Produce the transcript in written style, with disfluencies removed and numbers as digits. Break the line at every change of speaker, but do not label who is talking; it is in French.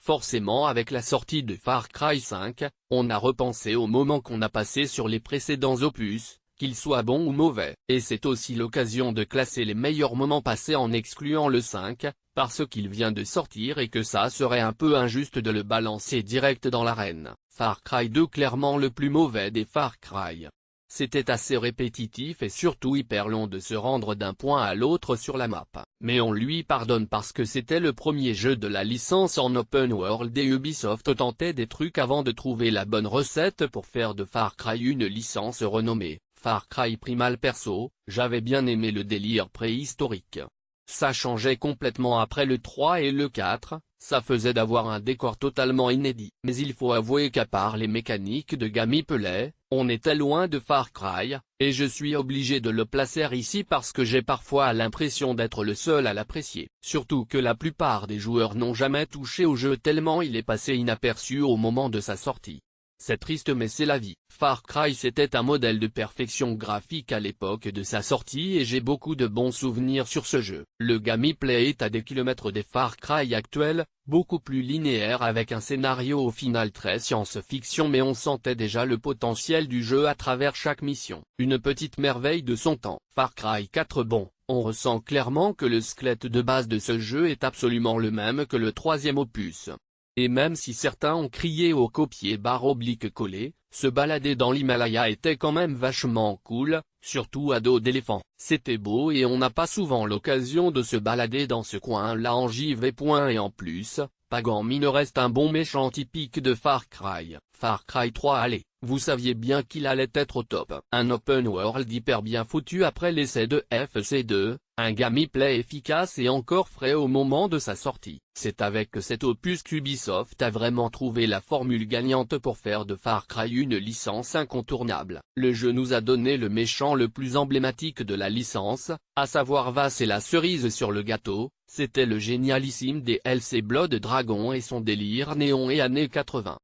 Forcément avec la sortie de Far Cry 5, on a repensé au moment qu'on a passé sur les précédents opus, qu'ils soient bons ou mauvais. Et c'est aussi l'occasion de classer les meilleurs moments passés en excluant le 5, parce qu'il vient de sortir et que ça serait un peu injuste de le balancer direct dans l'arène. Far Cry 2 clairement le plus mauvais des Far Cry. C'était assez répétitif et surtout hyper long de se rendre d'un point à l'autre sur la map. Mais on lui pardonne parce que c'était le premier jeu de la licence en open world et Ubisoft tentait des trucs avant de trouver la bonne recette pour faire de Far Cry une licence renommée. Far Cry Primal perso, j'avais bien aimé le délire préhistorique. Ça changeait complètement après le 3 et le 4, ça faisait d'avoir un décor totalement inédit. Mais il faut avouer qu'à part les mécaniques de gameplay, on était loin de Far Cry, et je suis obligé de le placer ici parce que j'ai parfois l'impression d'être le seul à l'apprécier. Surtout que la plupart des joueurs n'ont jamais touché au jeu tellement il est passé inaperçu au moment de sa sortie. C'est triste mais c'est la vie. Far Cry c'était un modèle de perfection graphique à l'époque de sa sortie et j'ai beaucoup de bons souvenirs sur ce jeu. Le gameplay est à des kilomètres des Far Cry actuels, beaucoup plus linéaire avec un scénario au final très science-fiction mais on sentait déjà le potentiel du jeu à travers chaque mission. Une petite merveille de son temps. Far Cry 4 bon, on ressent clairement que le squelette de base de ce jeu est absolument le même que le troisième opus. Et même si certains ont crié au copier/collé, se balader dans l'Himalaya était quand même vachement cool, surtout à dos d'éléphant. C'était beau et on n'a pas souvent l'occasion de se balader dans ce coin-là en JV. Et en plus, Pagan Min reste un bon méchant typique de Far Cry. Far Cry 3 allez, vous saviez bien qu'il allait être au top. Un open world hyper bien foutu après l'essai de FC2, un gameplay efficace et encore frais au moment de sa sortie. C'est avec cet opus qu'Ubisoft a vraiment trouvé la formule gagnante pour faire de Far Cry une licence incontournable. Le jeu nous a donné le méchant le plus emblématique de la licence, à savoir Vaas et la cerise sur le gâteau, c'était le génialissime DLC Blood Dragon et son délire néon et années 80.